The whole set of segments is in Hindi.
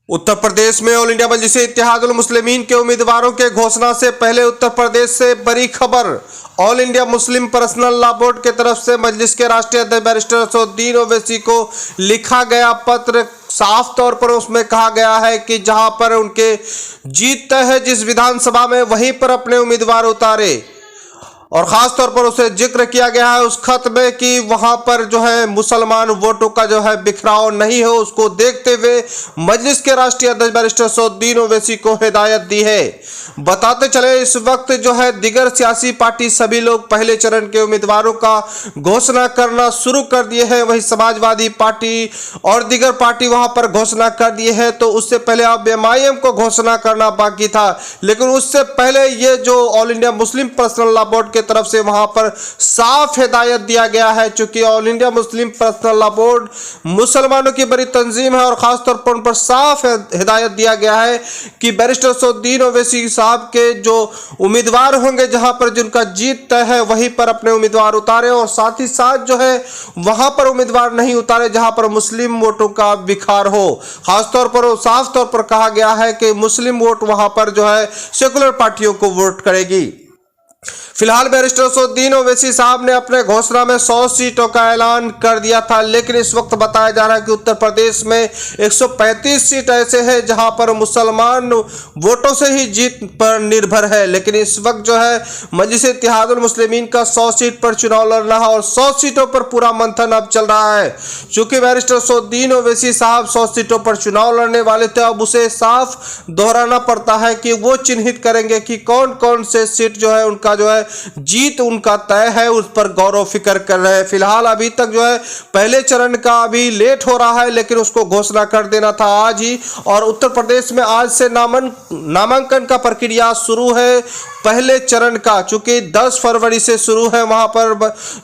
उत्तर प्रदेश में ऑल इंडिया मजलिस-ए-इत्तेहादुल मुस्लिमीन के उम्मीदवारों के घोषणा से पहले उत्तर प्रदेश से बड़ी खबर। All India Muslim personal law board के तरफ से मजलिस के राष्ट्रीय अध्यक्ष बैरिस्टर असदुद्दीन ओवैसी को लिखा गया पत्र, साफ तौर पर उसमें कहा गया है कि जहां पर उनके जीत तय है जिस विधानसभा में, वहीं पर अपने उम्मीदवार उतारे। और ख़ास तौर पर उसे जिक्र किया गया है उस खत में कि वहां पर जो है मुसलमान वोटों का जो है बिखराव नहीं हो, उसको देखते हुए मजलिस के राष्ट्रीय अध्यक्ष बैरिस्टर असदुद्दीन ओवैसी को हिदायत दी है। बताते चले इस वक्त जो है दिगर सियासी पार्टी सभी लोग पहले चरण के उम्मीदवारों का घोषणा करना शुरू कर दिए हैं। वहीं समाजवादी पार्टी और दिगर पार्टी वहां पर घोषणा कर दिए हैं, तो उससे पहले अब MIM को घोषणा करना बाकी था। लेकिन उससे पहले ये जो all India Muslim personal law board तरफ से वहां पर साफ हिदायत दिया गया है, चूंकि all India Muslim personal law board मुसलमानों की बड़ी तंजीम है और खास तौर पर उन पर साफ हिदायत दिया गया है कि बैरिस्टर असदुद्दीन ओवैसी साहब के जो उम्मीदवार होंगे, जहां पर जिनका जीत तय है, वहीं पर अपने उम्मीदवार उतारे। और साथ ही साथ जो है वहां पर उम्मीदवार नहीं उतारे जहां पर मुस्लिम वोटों का बिखार हो। खासतौर पर साफ तौर पर कहा गया है कि मुस्लिम वोट वहां पर जो है सेकुलर पार्टियों को वोट करेगी। फिलहाल बैरिस्टर असदुद्दीन ओवैसी साहब ने अपने घोषणा में 100 सीटों का ऐलान कर दिया था, लेकिन इस वक्त बताया जा रहा है कि उत्तर प्रदेश में 135 सीट ऐसे हैं जहां पर मुसलमान वोटों से ही जीत पर निर्भर है। लेकिन इस वक्त जो है मजलिस-ए-इत्तेहादुल मुस्लिमीन का 100 सीट पर चुनाव लड़ रहा है और 100 सीटों पर पूरा मंथन अब चल रहा है। चूंकि बैरिस्टर असदुद्दीन ओवैसी साहब 100 सीटों पर चुनाव लड़ने वाले थे, अब उसे साफ दोहराना पड़ता है कि वो चिन्हित करेंगे कि कौन कौन से सीट जो है उनका जो है जीत उनका तय है, उस पर गौर फिक्र कर रहे हैं। फिलहाल अभी तक जो है पहले चरण का अभी लेट हो रहा है, लेकिन उसको घोषणा कर देना था आज ही। और उत्तर प्रदेश में आज से नामांकन का प्रक्रिया शुरू है पहले चरण का, चूंकि 10 फरवरी से शुरू है वहां पर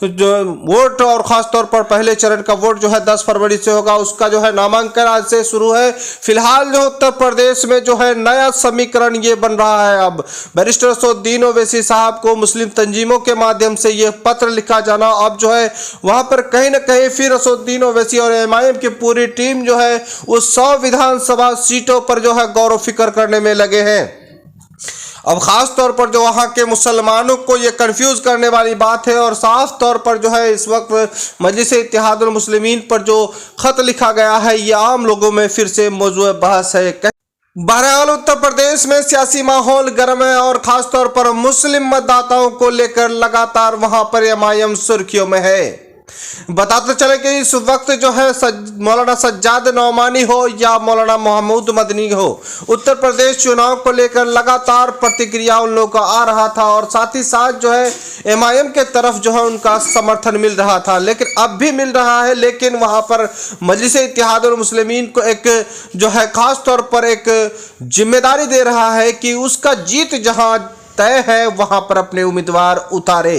जो वोट, और खास तौर पर पहले चरण का वोट जो है 10 फरवरी से होगा, उसका जो है नामांकन आज से शुरू है। फिलहाल जो उत्तर प्रदेश में जो है नया समीकरण ये बन रहा है, अब बैरिस्टर असदुद्दीन ओवैसी साहब को मुस्लिम तंजीमों के माध्यम से यह पत्र लिखा जाना, अब जो है वहां पर कहीं ना कहीं फिर असदुद्दीन ओवैसी और MIM की पूरी टीम जो है उस 100 विधानसभा सीटों पर जो है गौर फिक्र करने में लगे हैं। अब खास तौर पर जो वहाँ के मुसलमानों को ये कंफ्यूज करने वाली बात है, और साफ तौर पर जो है इस वक्त मजलिस-ए-इत्तेहादुल मुस्लिमीन पर जो खत लिखा गया है ये आम लोगों में फिर से मौजूद बहस है। बहरहाल उत्तर प्रदेश में सियासी माहौल गर्म है और खास तौर पर मुस्लिम मतदाताओं को लेकर लगातार वहां पर MIM सुर्खियों में है। बताते चले कि इस वक्त जो है मौलाना सज्जाद नौमानी हो या मौलाना महमूद मदनी हो, उत्तर प्रदेश चुनाव को लेकर लगातार प्रतिक्रिया उन लोगों का आ रहा था और साथ ही साथ जो है MIM के तरफ जो है उनका समर्थन मिल रहा था, लेकिन अब भी मिल रहा है। लेकिन वहां पर मजलिस-ए-इत्तेहादुल मुस्लिमीन को एक जो है खास तौर पर एक जिम्मेदारी दे रहा है कि उसका जीत जहां तय है वहां पर अपने उम्मीदवार उतारे।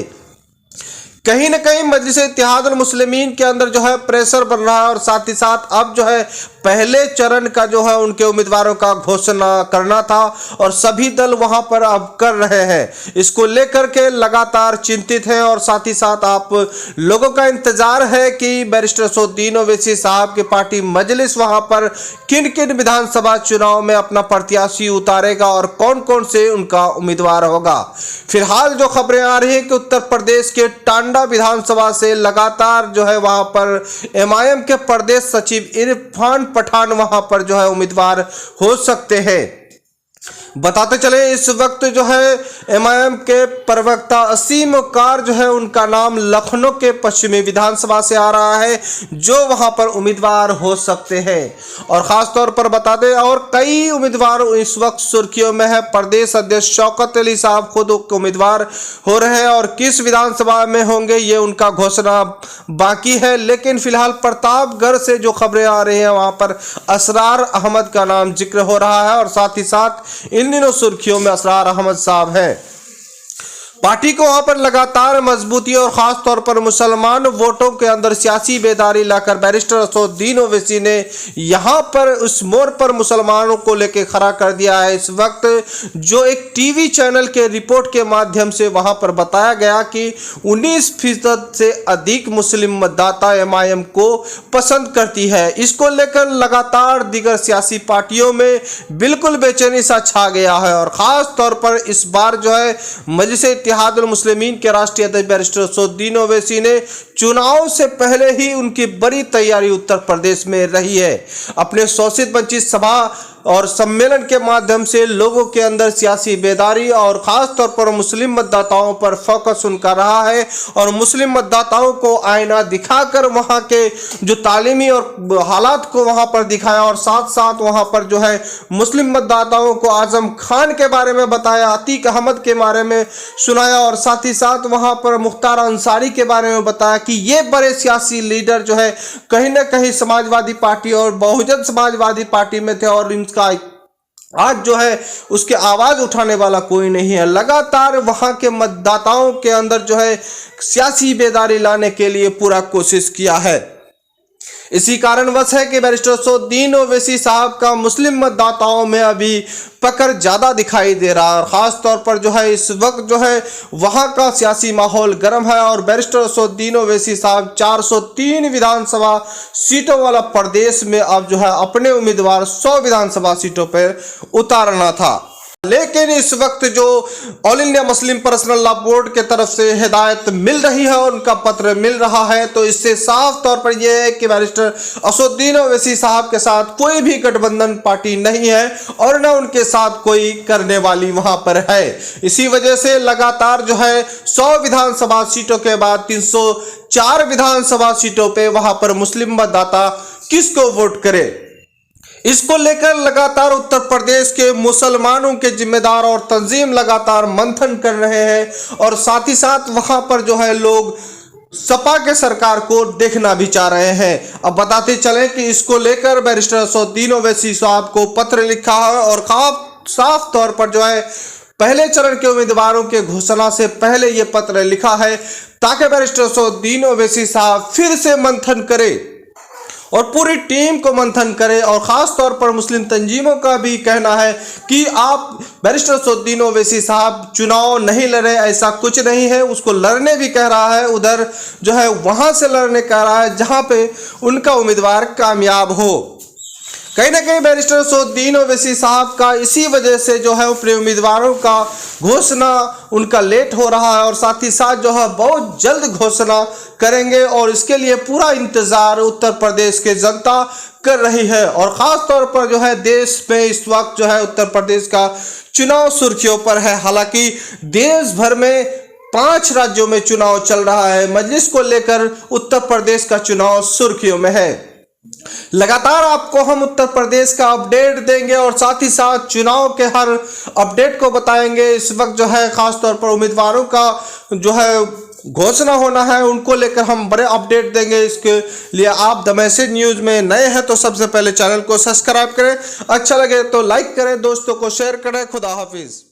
कहीं ना कहीं मजलिस-ए-इत्तेहादुल मुस्लिमीन के अंदर जो है प्रेशर बन रहा है और साथ ही साथ अब जो है पहले चरण का जो है उनके उम्मीदवारों का घोषणा करना था और सभी दल वहां पर अब कर रहे हैं। इसको लेकर के लगातार चिंतित हैं और साथ ही साथ आप लोगों का इंतजार है कि बैरिस्टर असदुद्दीन ओवैसी साहब की पार्टी मजलिस वहां पर किन किन विधानसभा चुनाव में अपना प्रत्याशी उतारेगा और कौन कौन से उनका उम्मीदवार होगा। फिलहाल जो खबरें आ रही है कि उत्तर प्रदेश के टांडा विधानसभा से लगातार जो है वहां पर MIM के प्रदेश सचिव इरफान पठान वहां पर जो है उम्मीदवार हो सकते हैं। बताते चले इस वक्त जो है MIM के प्रवक्ता असीम कार जो है उनका नाम लखनऊ के पश्चिमी विधानसभा से आ रहा है जो वहां पर उम्मीदवार हो सकते हैं। और खास तौर पर बता दें और कई उम्मीदवार इस वक्त सुर्खियों में है। प्रदेश अध्यक्ष शौकत अली साहब खुद उम्मीदवार हो रहे हैं और किस विधानसभा में होंगे ये उनका घोषणा बाकी है। लेकिन फिलहाल प्रतापगढ़ से जो खबरें आ रही हैं वहां पर असरार अहमद का नाम जिक्र हो रहा है और साथ ही साथ इन दिनों सुर्खियों में असरार अहमद साहब हैं। पार्टी को वहां पर लगातार मजबूती और खास तौर पर मुसलमान वोटों के अंदर सियासी बेदारी लाकर बैरिस्टर असदुद्दीन ओवैसी ने यहां पर उस मोड़ पर मुसलमानों को लेकर खड़ा कर दिया है। इस वक्त जो एक टीवी चैनल के रिपोर्ट के माध्यम से वहां पर बताया गया कि 19% से अधिक मुस्लिम मतदाता एमआईएम को पसंद करती है। इसको लेकर लगातार दीगर सियासी पार्टियों में बिल्कुल बेचैनी सा छा गया है और खास तौर पर इस बार जो है मजलिस इत्तेहादुल मुस्लिमीन के राष्ट्रीय अध्यक्ष बैरिस्टर असदुद्दीन ओवैसी ने चुनाव से पहले ही उनकी बड़ी तैयारी उत्तर प्रदेश में रही है। अपने शोषित वंचित सभा और सम्मेलन के माध्यम से लोगों के अंदर सियासी बेदारी और खास तौर पर मुस्लिम मतदाताओं पर फोकस उनका रहा है और मुस्लिम मतदाताओं को आईना दिखाकर वहां के जो तालीमी और हालात को वहां पर दिखाया और साथ साथ वहां पर जो है मुस्लिम मतदाताओं को आजम खान के बारे में बताया, अतीक अहमद के बारे में सुनाया और साथ ही साथ वहां पर मुख्तार अंसारी के बारे में बताया कि ये बड़े सियासी लीडर जो है कहीं ना कहीं समाजवादी पार्टी और बहुजन समाजवादी पार्टी में थे और इनका आज जो है उसके आवाज उठाने वाला कोई नहीं है। लगातार वहां के मतदाताओं के अंदर जो है सियासी बेदारी लाने के लिए पूरा कोशिश किया है। इसी कारणवश है कि बैरिस्टर असदुद्दीन ओवैसी साहब का मुस्लिम मतदाताओं में अभी पकड़ ज्यादा दिखाई दे रहा है और खास तौर पर जो है इस वक्त जो है वहां का सियासी माहौल गर्म है और बैरिस्टर असदुद्दीन ओवैसी साहब 403 विधानसभा सीटों वाला प्रदेश में अब जो है अपने उम्मीदवार 100 विधानसभा सीटों पर उतारना था। लेकिन इस वक्त जो all India Muslim personal law board के तरफ से हिदायत मिल रही है और उनका पत्र मिल रहा है तो इससे साफ तौर पर यह है कि बैरिस्टर असदुद्दीन ओवैसी साहब के साथ कोई भी गठबंधन पार्टी नहीं है और न उनके साथ कोई करने वाली वहां पर है। इसी वजह से लगातार जो है 100 विधानसभा सीटों के बाद 304 विधानसभा सीटों पे वहां पर मुस्लिम मतदाता किसको वोट करे, इसको लेकर लगातार उत्तर प्रदेश के मुसलमानों के जिम्मेदार और तंजीम लगातार मंथन कर रहे हैं और साथ ही साथ वहां पर जो है लोग सपा के सरकार को देखना भी चाह रहे हैं। अब बताते चलें कि इसको लेकर बैरिस्टर असदुद्दीन ओवैसी साहब को पत्र लिखा है और साफ तौर पर जो है पहले चरण के उम्मीदवारों के घोषणा से पहले यह पत्र लिखा है ताकि बैरिस्टर असदुद्दीन ओवैसी साहब फिर से मंथन करे और पूरी टीम को मंथन करे और खास तौर पर मुस्लिम तंजीमों का भी कहना है कि आप बैरिस्टर असदुद्दीन ओवैसी साहब चुनाव नहीं लड़े, ऐसा कुछ नहीं है। उसको लड़ने भी कह रहा है, उधर जो है वहां से लड़ने कह रहा है जहां पे उनका उम्मीदवार कामयाब हो। कहीं ना कहीं बैरिस्टर असदुद्दीन ओवैसी साहब का इसी वजह से जो है अपने उम्मीदवारों का घोषणा उनका लेट हो रहा है और साथ ही साथ जो है बहुत जल्द घोषणा करेंगे और इसके लिए पूरा इंतजार उत्तर प्रदेश के जनता कर रही है और खास तौर पर जो है देश में इस वक्त जो है उत्तर प्रदेश का चुनाव सुर्खियों पर है। हालांकि देश भर में 5 राज्यों में चुनाव चल रहा है, मजलिस को लेकर उत्तर प्रदेश का चुनाव सुर्खियों में है। लगातार आपको हम उत्तर प्रदेश का अपडेट देंगे और साथ ही साथ चुनाव के हर अपडेट को बताएंगे। इस वक्त जो है खास तौर पर उम्मीदवारों का जो है घोषणा होना है, उनको लेकर हम बड़े अपडेट देंगे। इसके लिए आप द मैसेज न्यूज में नए हैं तो सबसे पहले चैनल को सब्सक्राइब करें, अच्छा लगे तो लाइक करें, दोस्तों को शेयर करें। खुदा हाफिज।